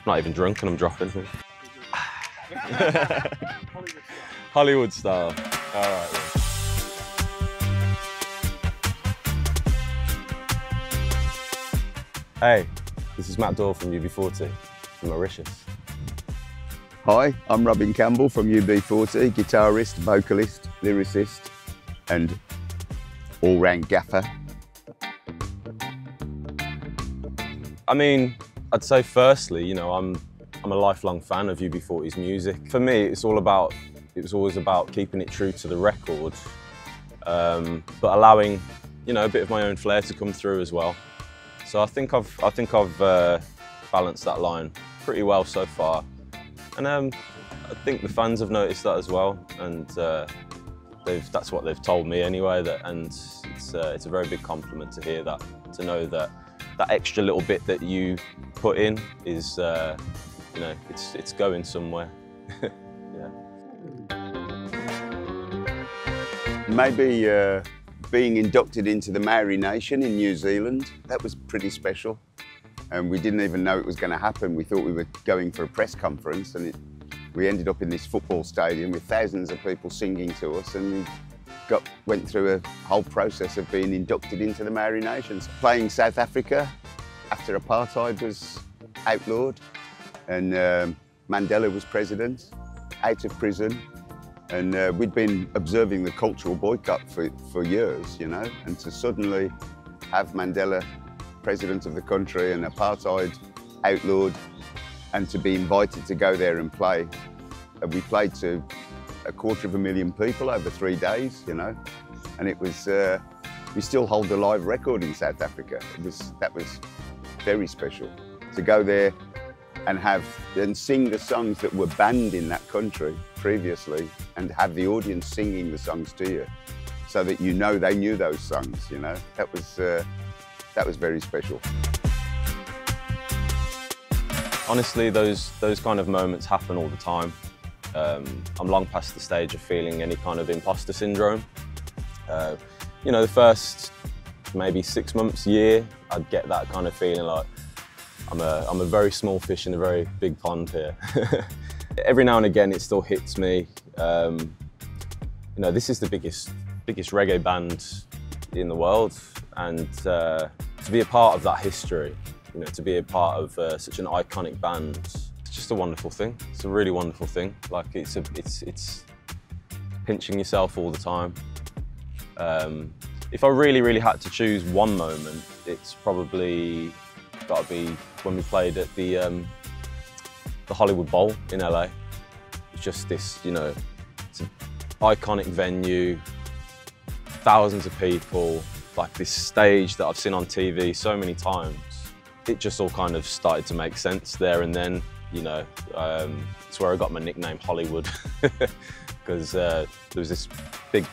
not even drunk and I'm dropping. Hollywood style. All right. Then. Hey, this is Matt Doyle from UB40, from Mauritius. Hi, I'm Robin Campbell from UB40, guitarist, vocalist, lyricist, and all-round gaffer. I mean, I'd say firstly, you know, I'm a lifelong fan of UB40's music. For me, it was always about keeping it true to the record, but allowing, you know, a bit of my own flair to come through as well. So I think I've balanced that line pretty well so far, and I think the fans have noticed that as well, and that's what they've told me anyway. And it's a very big compliment to hear that, to know that that extra little bit that you put in is, you know, it's going somewhere. Yeah. Maybe being inducted into the Maori Nation in New Zealand, that was pretty special. And we didn't even know it was going to happen. We thought we were going for a press conference, and we ended up in this football stadium with thousands of people singing to us, and we went through a whole process of being inducted into the Maori Nations. Playing South Africa after apartheid was outlawed, and Mandela was president, out of prison. And we'd been observing the cultural boycott for years, you know, and to suddenly have Mandela president of the country and apartheid outlawed, and to be invited to go there and play. We played to 250,000 people over 3 days, you know, and it was, we still hold the live record in South Africa. That was very special to go there and sing the songs that were banned in that country previously, and have the audience singing the songs to you, so that you know they knew those songs. You know, that was very special. Honestly, those kind of moments happen all the time. I'm long past the stage of feeling any kind of imposter syndrome. You know, the first maybe 6 months, year, I'd get that kind of feeling like I'm a very small fish in a very big pond here. Every now and again, it still hits me. You know, this is the biggest reggae band in the world, and to be a part of that history, you know, to be a part of such an iconic band, it's just a wonderful thing. It's a really wonderful thing. Like it's pinching yourself all the time. If I really had to choose one moment, it's probably got to be when we played at the Hollywood Bowl in LA. It's just this, you know, it's an iconic venue, thousands of people, like this stage that I've seen on TV so many times. It just all kind of started to make sense there and then, you know. It's where I got my nickname Hollywood, because there was this big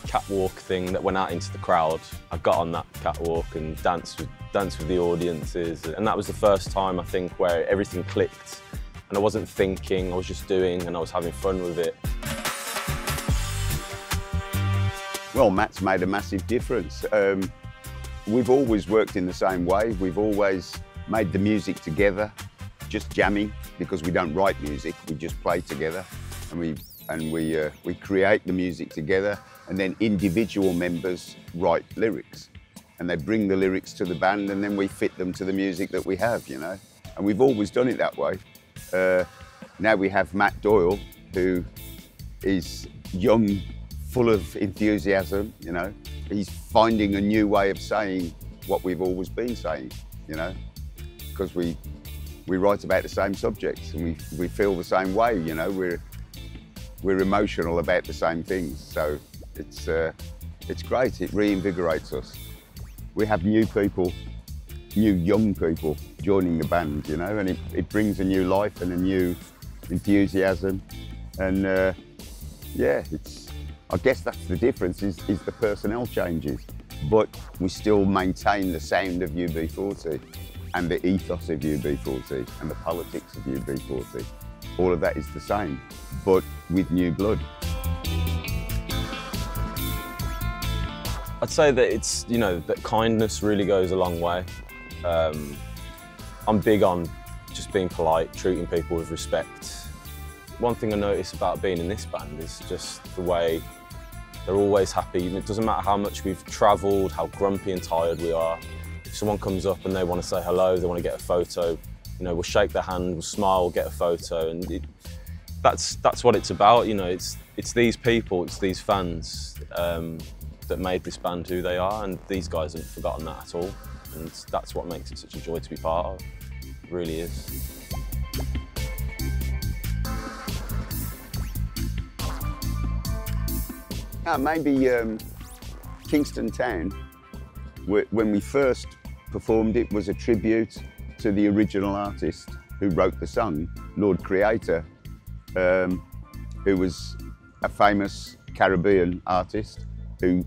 catwalk thing that went out into the crowd. I got on that catwalk and danced with the audiences, and that was the first time, I think, where everything clicked, and I wasn't thinking, I was just doing, and I was having fun with it. Well, Matt's made a massive difference. We've always worked in the same way. We've always made the music together, just jamming, because we don't write music, we just play together, and we create the music together, and then individual members write lyrics, and they bring the lyrics to the band, and then we fit them to the music that we have, you know. And we've always done it that way. Now we have Matt Doyle, who is young, full of enthusiasm, you know. He's finding a new way of saying what we've always been saying, you know, because we write about the same subjects, and we feel the same way, you know. We're emotional about the same things, so it's great. It reinvigorates us. We have new people, new young people joining the band, you know, and it brings a new life and a new enthusiasm, and yeah, I guess that's the difference, is the personnel changes, but we still maintain the sound of UB40 and the ethos of UB40 and the politics of UB40. All of that is the same, but with new blood. I'd say that it's, you know, that kindness really goes a long way. I'm big on just being polite, treating people with respect. One thing I notice about being in this band is just the way they're always happy. It doesn't matter how much we've travelled, how grumpy and tired we are. If someone comes up and they want to say hello, they want to get a photo, you know, we'll shake their hand, we'll smile, we'll get a photo, and that's what it's about. You know, it's these people, it's these fans that made this band who they are, and these guys haven't forgotten that at all. And that's what makes it such a joy to be part of. It really is. Maybe Kingston Town, when we first performed it, was a tribute to the original artist who wrote the song, Lord Creator, who was a famous Caribbean artist who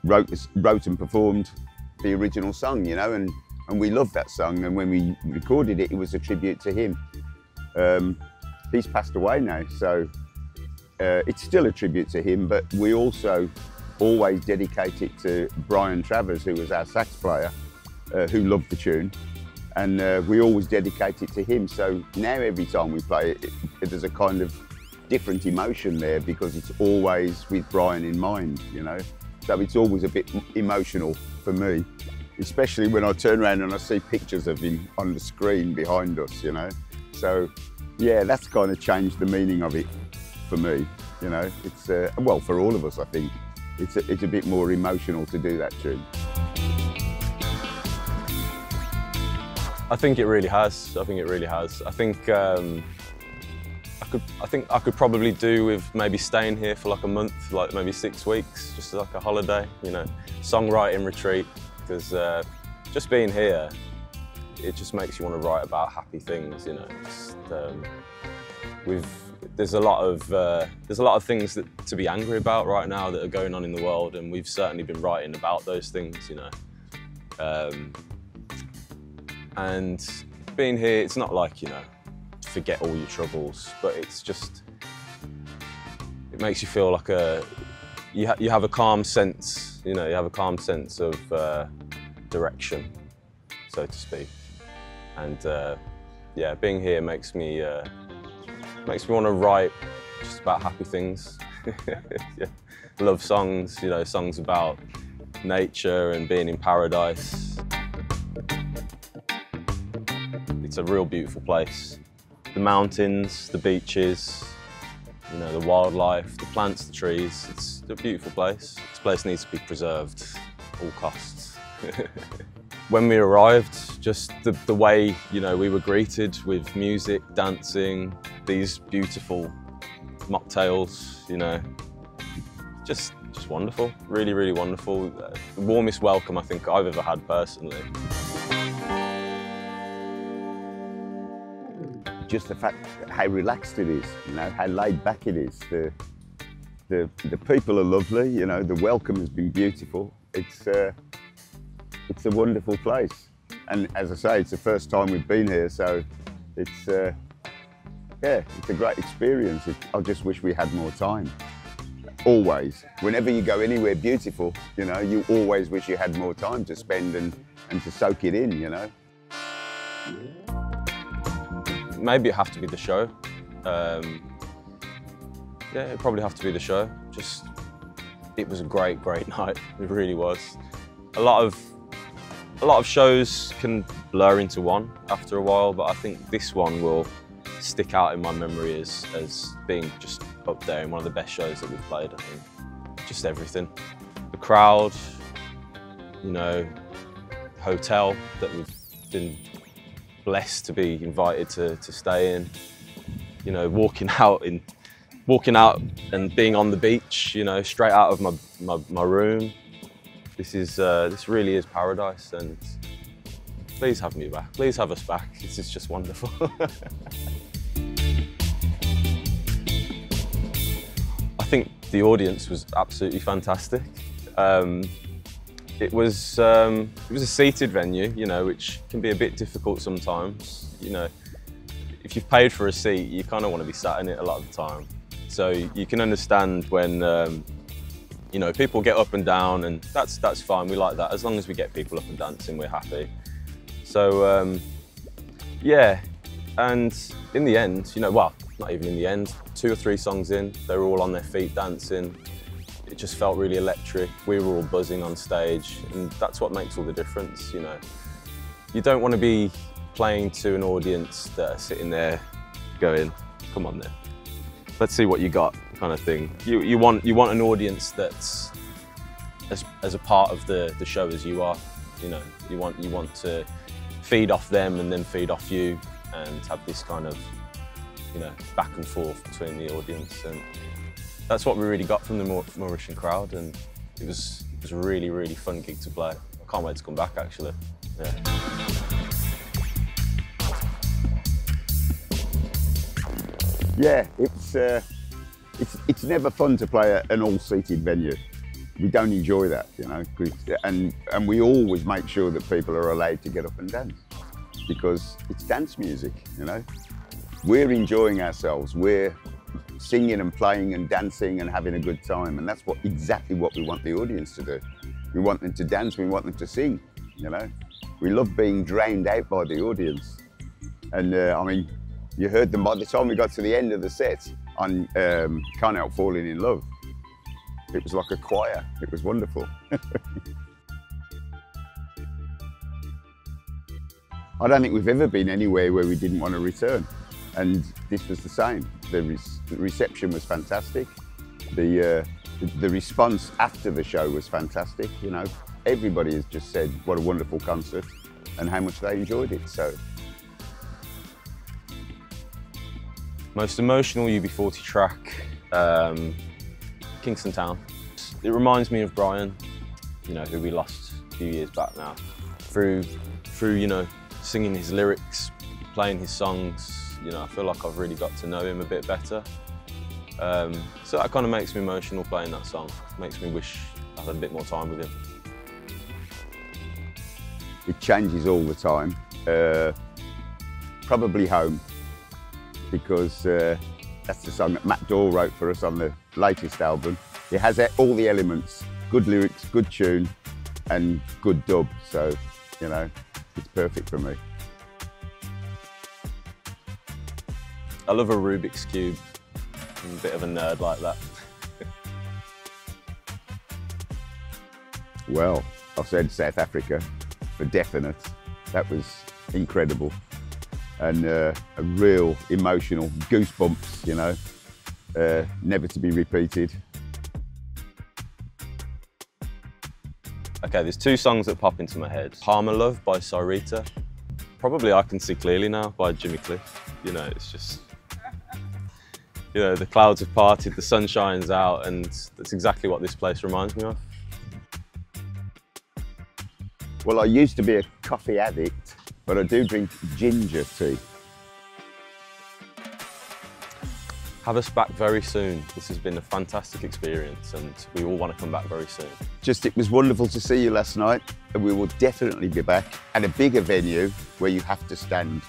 wrote and performed the original song, you know, and we loved that song, and when we recorded it, it was a tribute to him. He's passed away now, so it's still a tribute to him, but we also always dedicate it to Brian Travers, who was our sax player, who loved the tune, and we always dedicate it to him. So now every time we play it, there's a kind of different emotion there because it's always with Brian in mind, you know. So it's always a bit emotional for me, especially when I turn around and I see pictures of him on the screen behind us, you know. So yeah, that's kind of changed the meaning of it for me, you know. It's, well, for all of us, I think. It's a bit more emotional to do that tune. I think it really has. I think it really has. I think I could probably do with maybe staying here for like a month, like maybe 6 weeks, just like a holiday, you know, songwriting retreat, because just being here, it just makes you want to write about happy things, you know. Just, there's a lot of things to be angry about right now that are going on in the world, and we've certainly been writing about those things, you know. And being here, it's not like, you know, forget all your troubles, but it's just, it makes you feel like you have a calm sense, you know, you have a calm sense of direction, so to speak. And yeah, being here makes me want to write just about happy things. Yeah. Love songs, you know, songs about nature and being in paradise. It's a real beautiful place. The mountains, the beaches, you know, the wildlife, the plants, the trees. It's a beautiful place. This place needs to be preserved at all costs. When we arrived, just the way, you know, we were greeted with music, dancing, these beautiful mocktails, you know, just wonderful, really, really wonderful. The warmest welcome I think I've ever had personally. Just the fact how relaxed it is, you know, how laid back it is. The people are lovely, you know, the welcome has been beautiful. It's a wonderful place. And as I say, it's the first time we've been here, so it's, yeah, it's a great experience. I just wish we had more time. Always. Whenever you go anywhere beautiful, you know, you always wish you had more time to spend and to soak it in, you know. Maybe it'd have to be the show. Yeah, it'd probably have to be the show. Just, it was a great, great night. It really was. A lot of shows can blur into one after a while, but I think this one will stick out in my memory as being just up there in one of the best shows that we've played, I think. Just everything. The crowd, you know, hotel that we've been blessed to be invited to stay in. You know, walking out and being on the beach, you know, straight out of my room. This really is paradise, and please have me back. Please have us back. This is just wonderful. I think the audience was absolutely fantastic. It was a seated venue, you know, which can be a bit difficult sometimes. You know, if you've paid for a seat, you kind of want to be sat in it a lot of the time. So you can understand when, you know, people get up and down, and that's fine. We like that. As long as we get people up and dancing, we're happy. So yeah, And in the end, you know, well, not even in the end, 2 or 3 songs in, they were all on their feet dancing. It just felt really electric. We were all buzzing on stage, and that's what makes all the difference, you know. You don't want to be playing to an audience that are sitting there going, come on then, let's see what you got, kind of thing. You want an audience that's as a part of the show as you are, you know. You want to feed off them and then feed off you, and have this kind of, you know, back and forth between the audience, and that's what we really got from the Mauritian crowd, and it was a really, really fun gig to play. I can't wait to come back, actually. Yeah, it's never fun to play an all-seated venue. We don't enjoy that, you know, and we always make sure that people are allowed to get up and dance, because it's dance music, you know. We're enjoying ourselves. We're singing and playing and dancing and having a good time, and that's exactly what we want the audience to do. We want them to dance, we want them to sing, you know. We love being drowned out by the audience. And I mean, you heard them by the time we got to the end of the set on Can't Help Falling in Love. It was like a choir. It was wonderful. I don't think we've ever been anywhere where we didn't want to return. And this was the same. The reception was fantastic. The response after the show was fantastic. You know, everybody has just said what a wonderful concert and how much they enjoyed it. So, most emotional UB40 track, Kingston Town. It reminds me of Brian, you know, who we lost a few years back now. Through you know, singing his lyrics, playing his songs, you know, I feel like I've really got to know him a bit better. So that kind of makes me emotional playing that song. Makes me wish I had a bit more time with him. It changes all the time. Probably Home, because that's the song that Matt Doyle wrote for us on the latest album. It has all the elements, good lyrics, good tune, and good dub. So, you know, it's perfect for me. I love a Rubik's Cube. I'm a bit of a nerd like that. Well, I've said South Africa for definite. That was incredible. And a real emotional goosebumps, you know, never to be repeated. Okay, there's 2 songs that pop into my head. Harmer Love by Sarita. Probably I Can See Clearly Now by Jimmy Cliff. You know, it's just, you know, the clouds have parted, the sun shines out, and that's exactly what this place reminds me of. Well, I used to be a coffee addict, but I do drink ginger tea. Have us back very soon. This has been a fantastic experience, and we all want to come back very soon. It was wonderful to see you last night, and we will definitely be back at a bigger venue where you have to stand.